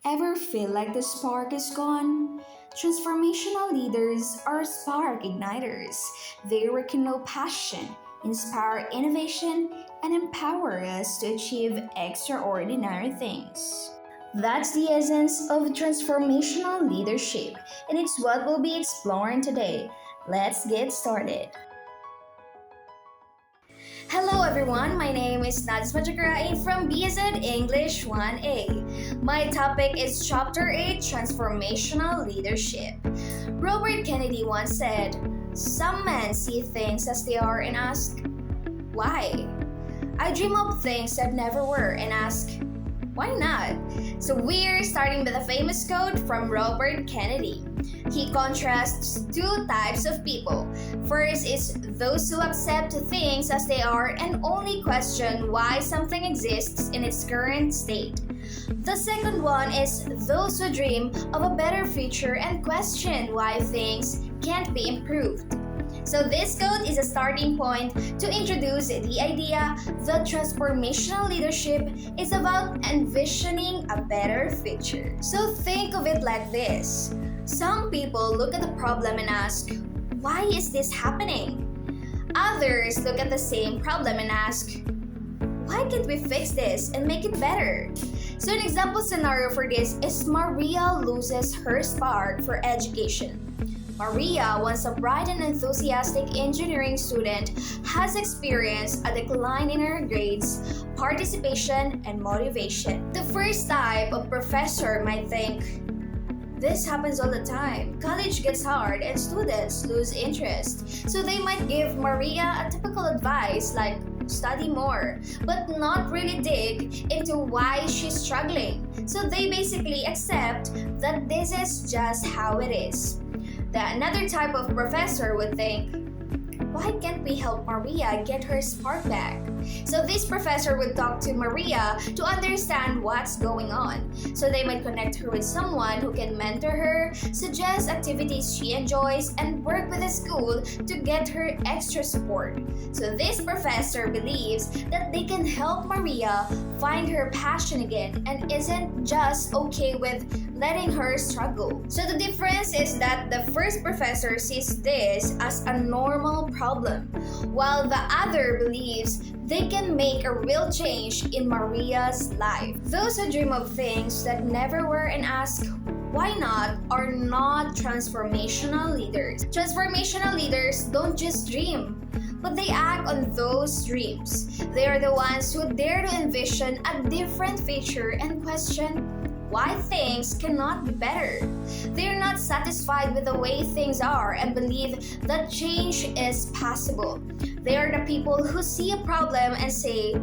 Ever feel like the spark is gone? Transformational leaders are spark igniters. They rekindle passion, inspire innovation, and empower us to achieve extraordinary things. That's the essence of transformational leadership, and it's what we'll be exploring today. Let's get started. Hello everyone, my name is Nadis Majakrai from BSN English 1A. My topic is Chapter 8 Transformational Leadership. Robert Kennedy once said, "Some men see things as they are and ask, why? I dream up things that never were and ask, why not?" So we're starting with a famous quote from Robert Kennedy. He contrasts two types of people. First is those who accept things as they are and only question why something exists in its current state. The second one is those who dream of a better future and question why things can't be improved. So this quote is a starting point to introduce the idea that transformational leadership is about envisioning a better future. So think of it like this. Some people look at the problem and ask, why is this happening? Others look at the same problem and ask, why can't we fix this and make it better? So an example scenario for this is Maria loses her spark for education. Maria, once a bright and enthusiastic engineering student, has experienced a decline in her grades, participation, and motivation. The first type of professor might think, this happens all the time. College gets hard and students lose interest. So they might give Maria a typical advice like study more, but not really dig into why she's struggling. So they basically accept that this is just how it is. Another type of professor would think, why can't we help Maria get her spark back? So this professor would talk to Maria to understand what's going on. So they might connect her with someone who can mentor her, suggest activities she enjoys, and work with the school to get her extra support. So this professor believes that they can help Maria find her passion again and isn't just okay with letting her struggle. So the difference is that the first professor sees this as a normal problem, while the other believes they can make a real change in Maria's life. Those who dream of things that never were and ask, why not, are not transformational leaders. Transformational leaders don't just dream, but they act on those dreams. They are the ones who dare to envision a different future and question why things cannot be better. They are not satisfied with the way things are and believe that change is possible. They are the people who see a problem and say,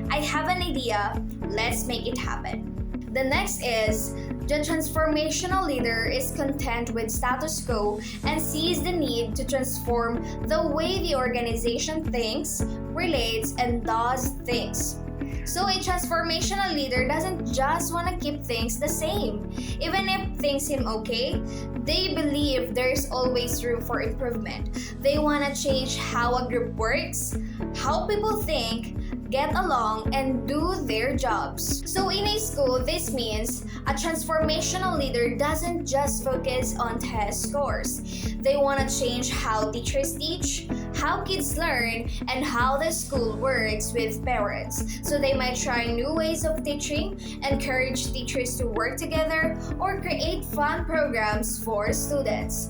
I have an idea, let's make it happen. The next is, the transformational leader is content with status quo and sees the need to transform the way the organization thinks, relates, and does things. So a transformational leader doesn't just want to keep things the same. Even if things seem okay, they believe there's always room for improvement. They want to change how a group works, how people think, get along, and do their jobs. So in a school, this means a transformational leader doesn't just focus on test scores. They want to change how teachers teach, how kids learn, and how the school works with parents. So they might try new ways of teaching, encourage teachers to work together, or create fun programs for students.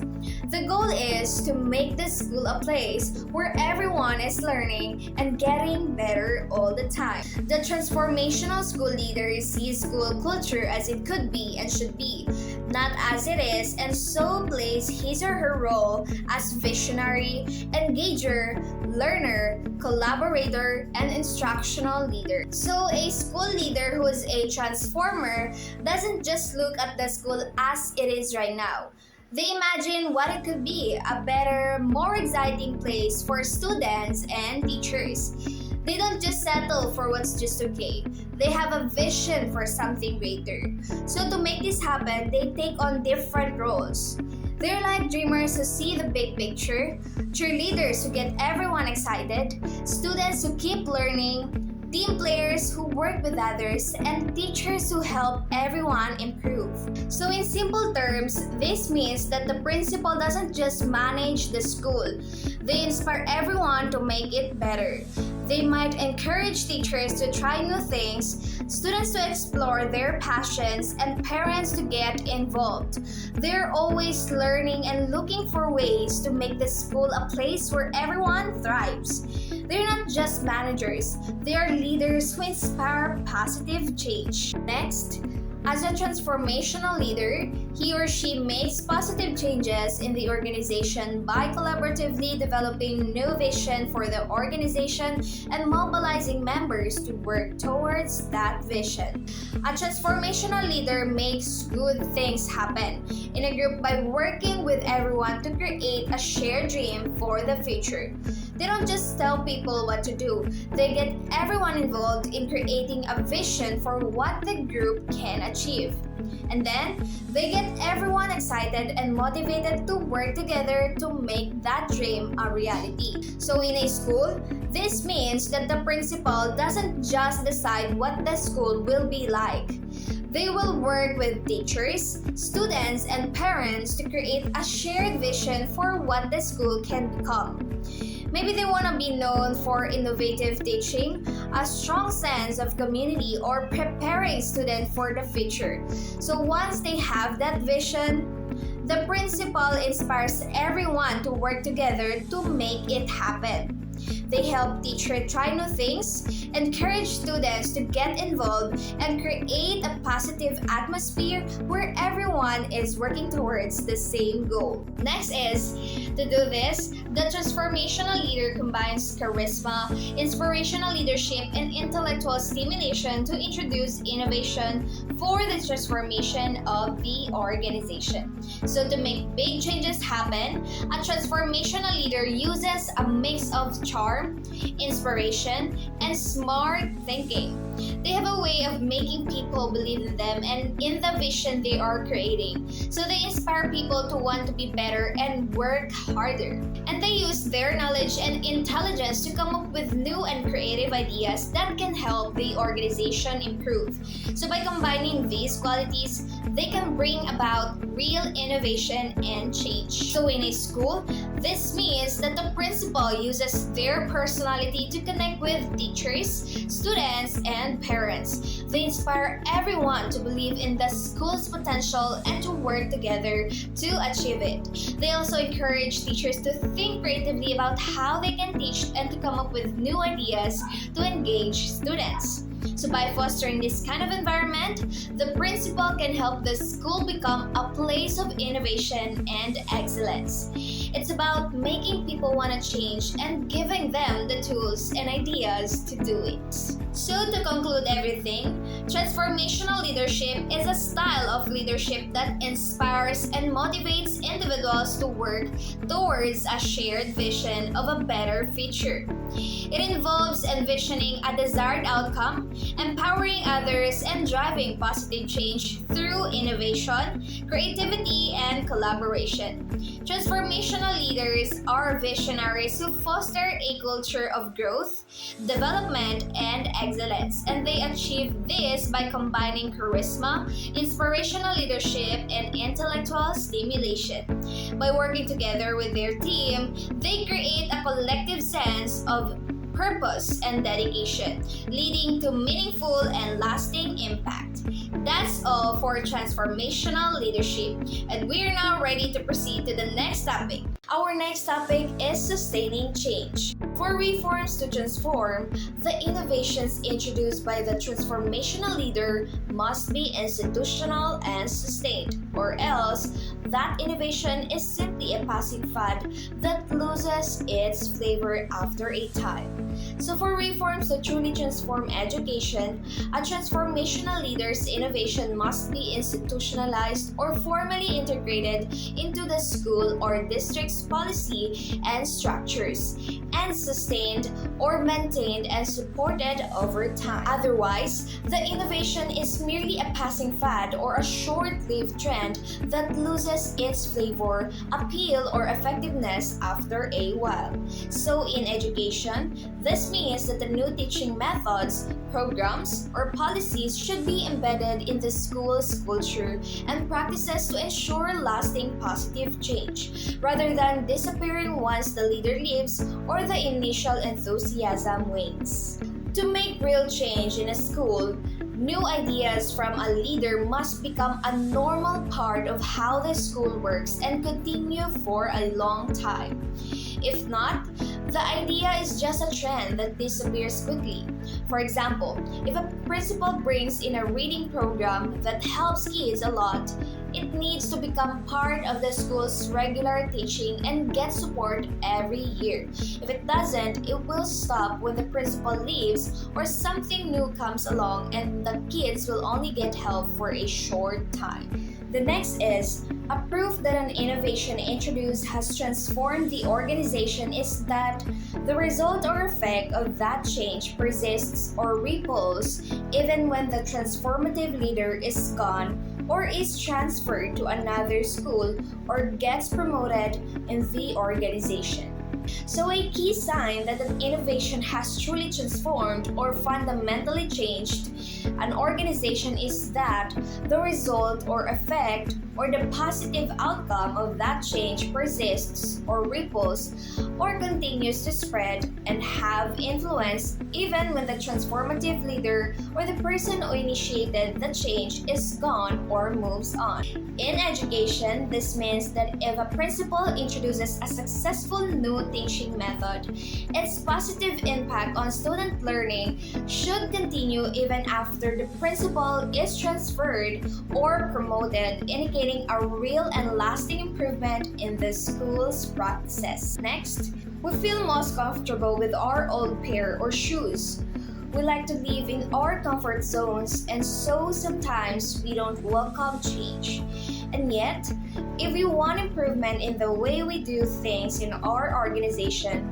The goal is to make the school a place where everyone is learning and getting better all the time. The transformational school leader sees school culture as it could be and should be, not as it is, and so plays his or her role as visionary, engager, learner, collaborator, and instructional leader. So a school leader who is a transformer doesn't just look at the school as it is right now. They imagine what it could be, a better, more exciting place for students and teachers. They don't just settle for what's just okay. They have a vision for something greater. So to make this happen, they take on different roles. They're like dreamers who see the big picture, cheerleaders who get everyone excited, students who keep learning, team players who work with others, and teachers who help everyone improve. So in simple terms, this means that the principal doesn't just manage the school. They inspire everyone to make it better. They might encourage teachers to try new things, students to explore their passions, and parents to get involved. They're always learning and looking for ways to make the school a place where everyone thrives. They're not just managers, they are leaders who inspire positive change. Next, as a transformational leader, he or she makes positive changes in the organization by collaboratively developing new vision for the organization and mobilizing members to work towards that vision. A transformational leader makes good things happen in a group by working with everyone to create a shared dream for the future. They don't just tell people what to do, they get everyone involved in creating a vision for what the group can achieve. And then, they get everyone excited and motivated to work together to make that dream a reality. So in a school, this means that the principal doesn't just decide what the school will be like. They will work with teachers, students, and parents to create a shared vision for what the school can become. Maybe they want to be known for innovative teaching, a strong sense of community, or preparing students for the future. So once they have that vision, the principal inspires everyone to work together to make it happen. They help teachers try new things, encourage students to get involved, and create a positive atmosphere where everyone is working towards the same goal. Next is, to do this, the transformational leader combines charisma, inspirational leadership, and intellectual stimulation to introduce innovation for the transformation of the organization. So to make big changes happen, a transformational leader uses a mix of charm, inspiration, and smart thinking. They have a way of making people believe in them and in the vision they are creating. So they inspire people to want to be better and work harder. And they use their knowledge and intelligence to come up with new and creative ideas that can help the organization improve. So by combining these qualities, they can bring about real innovation and change. So in a school, this means that the principal uses their personality to connect with teachers, students, and parents. They inspire everyone to believe in the school's potential and to work together to achieve it. They also encourage teachers to think creatively about how they can teach and to come up with new ideas to engage students. So by fostering this kind of environment, the principal can help the school become a place of innovation and excellence. It's about making people want to change and giving them the tools and ideas to do it. So to conclude everything, transformational leadership is a style of leadership that inspires and motivates individuals to work towards a shared vision of a better future. It involves envisioning a desired outcome, empowering others, and driving positive change through innovation, creativity, and collaboration. Transformational leaders are visionaries who foster a culture of growth, development, and excellence, and they achieve this by combining charisma, inspirational leadership, and intellectual stimulation. By working together with their team, they create a collective sense of purpose and dedication, leading to meaningful and lasting impact. That's all for transformational leadership, and we're now ready to proceed to the next topic. Our next topic is sustaining change. For reforms to transform, the innovations introduced by the transformational leader must be institutional and sustained, or else that innovation is simply a passing fad that loses its flavor after a time. So for reforms to truly transform education, a transformational leader's innovation must be institutionalized or formally integrated into the school or district's its policy and structures, and sustained or maintained and supported over time. Otherwise, the innovation is merely a passing fad or a short-lived trend that loses its flavor, appeal, or effectiveness after a while. So in education, this means that the new teaching methods, programs, or policies should be embedded in the school's culture and practices to ensure lasting positive change, rather than disappearing once the leader leaves or the initial enthusiasm wanes. To make real change in a school, new ideas from a leader must become a normal part of how the school works and continue for a long time. If not, the idea is just a trend that disappears quickly. For example, if a principal brings in a reading program that helps kids a lot, it needs to become part of the school's regular teaching and get support every year. If it doesn't, it will stop when the principal leaves or something new comes along and the kids will only get help for a short time. The next is, a proof that an innovation introduced has transformed the organization is that the result or effect of that change persists or ripples even when the transformative leader is gone or is transferred to another school or gets promoted in the organization. So a key sign that an innovation has truly transformed or fundamentally changed an organization is that the result or effect or the positive outcome of that change persists or ripples or continues to spread and have influence even when the transformative leader or the person who initiated the change is gone or moves on. In education, this means that if a principal introduces a successful new teaching method, its positive impact on student learning should continue even after the principal is transferred or promoted, indicating a real and lasting improvement in the school's practices. Next, we feel most comfortable with our old pair or shoes. We like to live in our comfort zones, and so sometimes we don't welcome change. And yet, if we want improvement in the way we do things in our organization,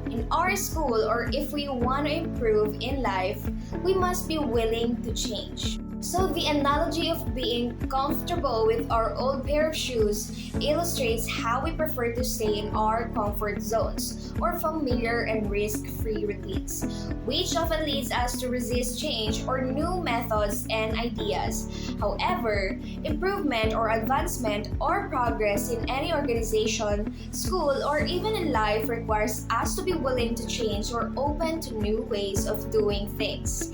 in our school, or if we want to improve in life, we must be willing to change. So the analogy of being comfortable with our old pair of shoes illustrates how we prefer to stay in our comfort zones or familiar and risk-free routines, which often leads us to resist change or new methods and ideas. However, improvement or advancement or progress in any organization, school, or even in life requires us to be willing to change or open to new ways of doing things.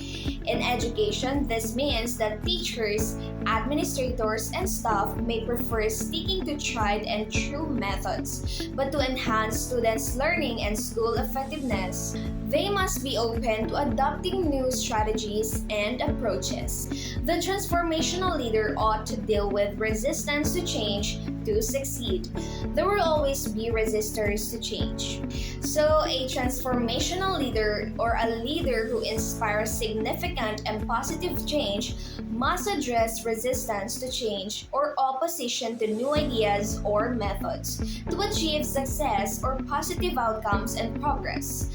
In education, this means that teachers, administrators, and staff may prefer sticking to tried and true methods, but to enhance students' learning and school effectiveness, they must be open to adopting new strategies and approaches. The transformational leader ought to deal with resistance to change to succeed. There will always be resistors to change. So, a transformational leader or a leader who inspires significant and positive change must address resistance to change or opposition to new ideas or methods to achieve success or positive outcomes and progress.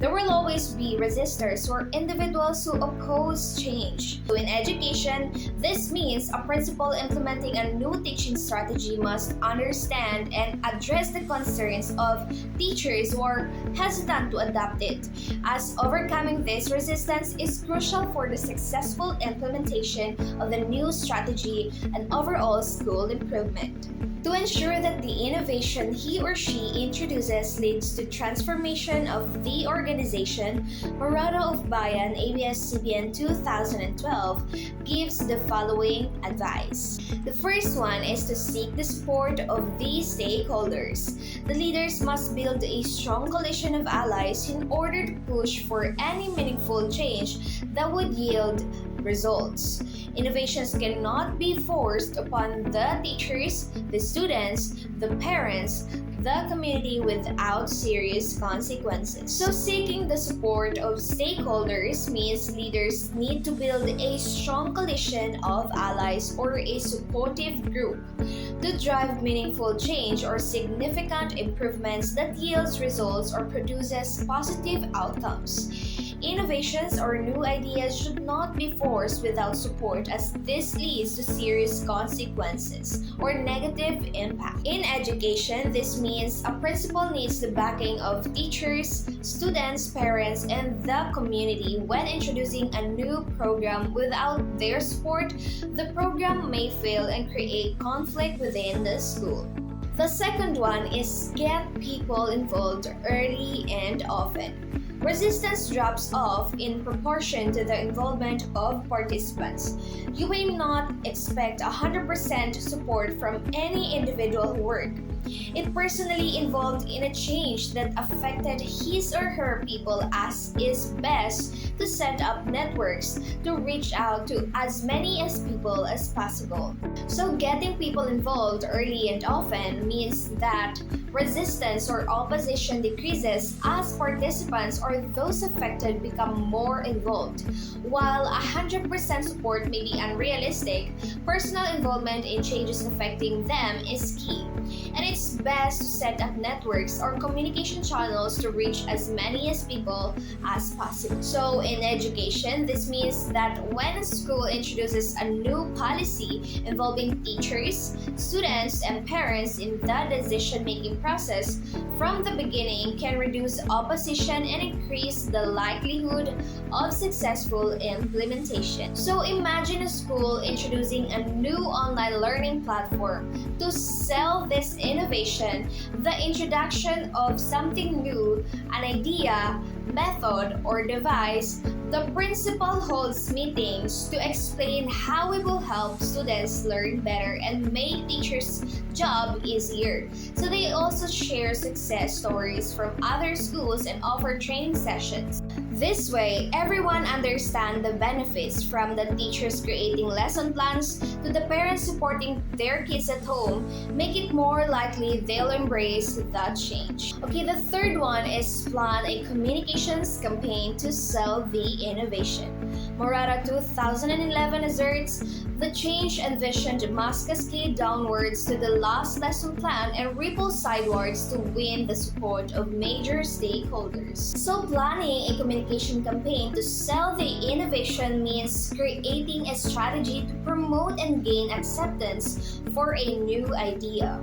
There will always be resistors or individuals who oppose change. So in education, this means a principal implementing a new teaching strategy must understand and address the concerns of teachers who are hesitant to adopt it, as overcoming this resistance is crucial for the successful implementation of the new strategy and overall school improvement. To ensure that the innovation he or she introduces leads to transformation of the organization, Morado of Bayan ABS-CBN 2012 gives the following advice. The first one is to seek the support of the stakeholders. The leaders must build a strong coalition of allies in order to push for any meaningful change that would yield results. Innovations cannot be forced upon the teachers, the students, the parents, the community without serious consequences. So, seeking the support of stakeholders means leaders need to build a strong coalition of allies or a supportive group to drive meaningful change or significant improvements that yields results or produces positive outcomes. Innovations or new ideas should not be forced without support, as this leads to serious consequences or negative impact. In education, this means a principal needs the backing of teachers, students, parents, and the community when introducing a new program. Without their support, the program may fail and create conflict within the school. The second one is get people involved early and often. Resistance drops off in proportion to the involvement of participants. You may not expect 100% support from any individual who worked. It personally involved in a change that affected his or her people, as is best to set up networks to reach out to as many as people as possible. So getting people involved early and often means that resistance or opposition decreases as participants or those affected become more involved. While 100% support may be unrealistic, personal involvement in changes affecting them is key. And it's best to set up networks or communication channels to reach as many as people as possible. So in education, this means that when a school introduces a new policy involving teachers, students, and parents in the decision-making process from the beginning can reduce opposition and increase the likelihood of successful implementation. So imagine a school introducing a new online learning platform. To sell this innovation, the introduction of something new, an idea, method, or device, the principal holds meetings to explain how it will help students learn better and make teachers' job easier. So they also share success stories from other schools and offer training sessions. This way, everyone understands the benefits, from the teachers creating lesson plans to the parents supporting their kids at home, make it more likely they'll embrace that change. Okay, the third one is plan a communications campaign to sell the innovation. Morata 2011 asserts, the change envisioned must cascade downwards to the last lesson plan and ripple sidewards to win the support of major stakeholders. So planning a communication campaign to sell the innovation means creating a strategy to promote and gain acceptance for a new idea.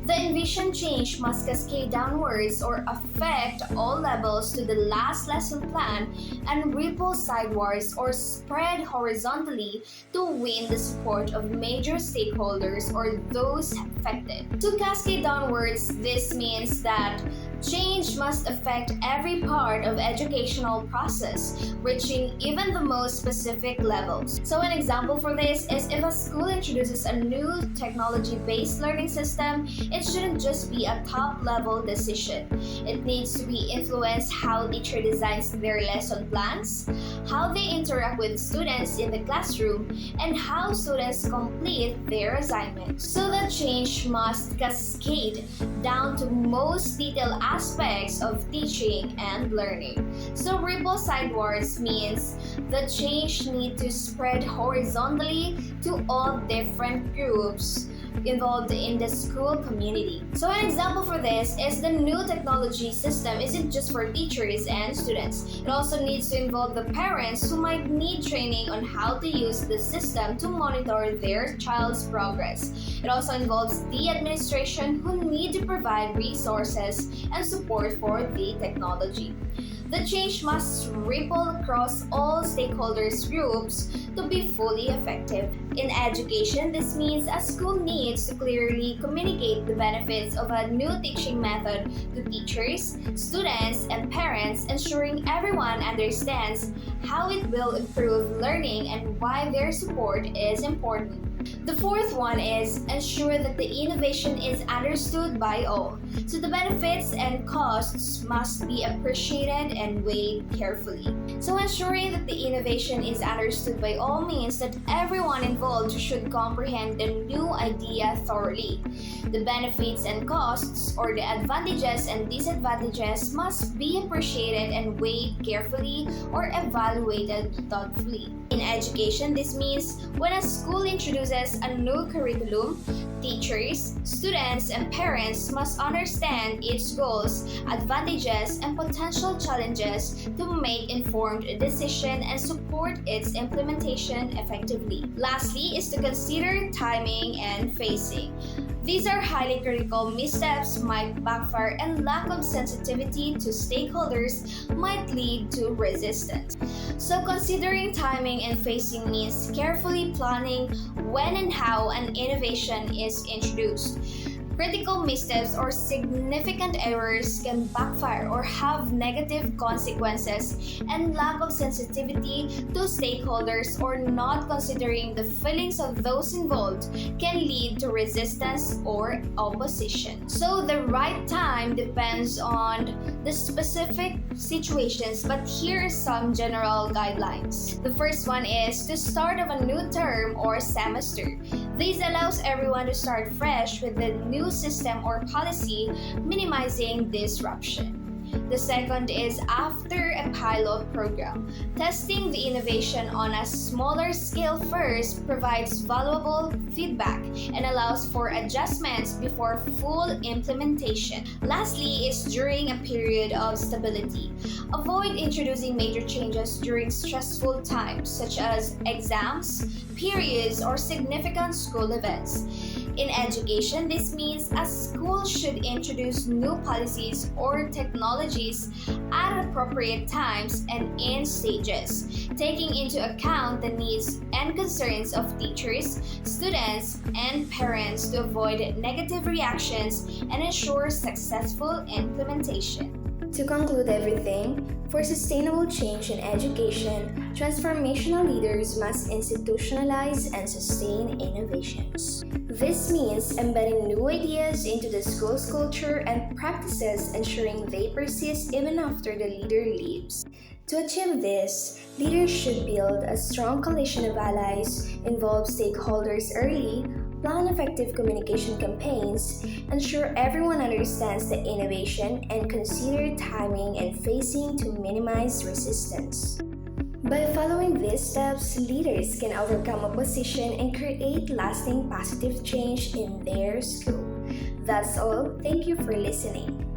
The envisioned change must cascade downwards or affect all levels to the last lesson plan and ripple sidewards or spread horizontally to win the support of major stakeholders or those affected. To cascade downwards, this means that change must affect every part of educational process, reaching even the most specific levels. So an example for this is if a school introduces a new technology-based learning system, it shouldn't just be a top-level decision. It needs to be influence how teacher designs their lesson plans, how they interact with students in the classroom, and how students complete their assignments. So the change must cascade down to most detailed aspects of teaching and learning. So ripple sidewards means the change needs to spread horizontally to all different groups involved in the school community. So an example for this is the new technology system isn't just for teachers and students. It also needs to involve the parents who might need training on how to use the system to monitor their child's progress. It also involves the administration who need to provide resources and support for the technology. The change must ripple across all stakeholders groups to be fully effective. In education, this means a school needs to clearly communicate the benefits of a new teaching method to teachers, students, and parents, ensuring everyone understands how it will improve learning and why their support is important. The fourth one is ensure that the innovation is understood by all. So the benefits and costs must be appreciated and weighed carefully. So ensuring that the innovation is understood by all means that everyone involved should comprehend the new idea thoroughly. The benefits and costs, or the advantages and disadvantages, must be appreciated and weighed carefully or evaluated thoughtfully. In education, this means when a school introduces a new curriculum, teachers, students, and parents must understand its goals, advantages, and potential challenges to make informed decisions and support its implementation effectively. Lastly is to consider timing and phasing. These are highly critical. Missteps might backfire, and lack of sensitivity to stakeholders might lead to resistance. So considering timing and phasing means carefully planning when and how an innovation is introduced. Critical missteps or significant errors can backfire or have negative consequences, and lack of sensitivity to stakeholders or not considering the feelings of those involved can lead to resistance or opposition. So the right time depends on the specific situations, but here are some general guidelines. The first one is the start of a new term or semester. This allows everyone to start fresh with the new system or policy, minimizing disruption. The second is after a pilot program. Testing the innovation on a smaller scale first provides valuable feedback and allows for adjustments before full implementation. Lastly is during a period of stability. Avoid introducing major changes during stressful times such as exams, periods, or significant school events. In education, this means a school should introduce new policies or technologies at appropriate times and in stages, taking into account the needs and concerns of teachers, students, and parents to avoid negative reactions and ensure successful implementation. To conclude everything, for sustainable change in education, transformational leaders must institutionalize and sustain innovations. This means embedding new ideas into the school's culture and practices, ensuring they persist even after the leader leaves. To achieve this, leaders should build a strong coalition of allies, involve stakeholders early, plan effective communication campaigns, ensure everyone understands the innovation, and consider timing and phasing to minimize resistance. By following these steps, leaders can overcome opposition and create lasting positive change in their school. That's all. Thank you for listening.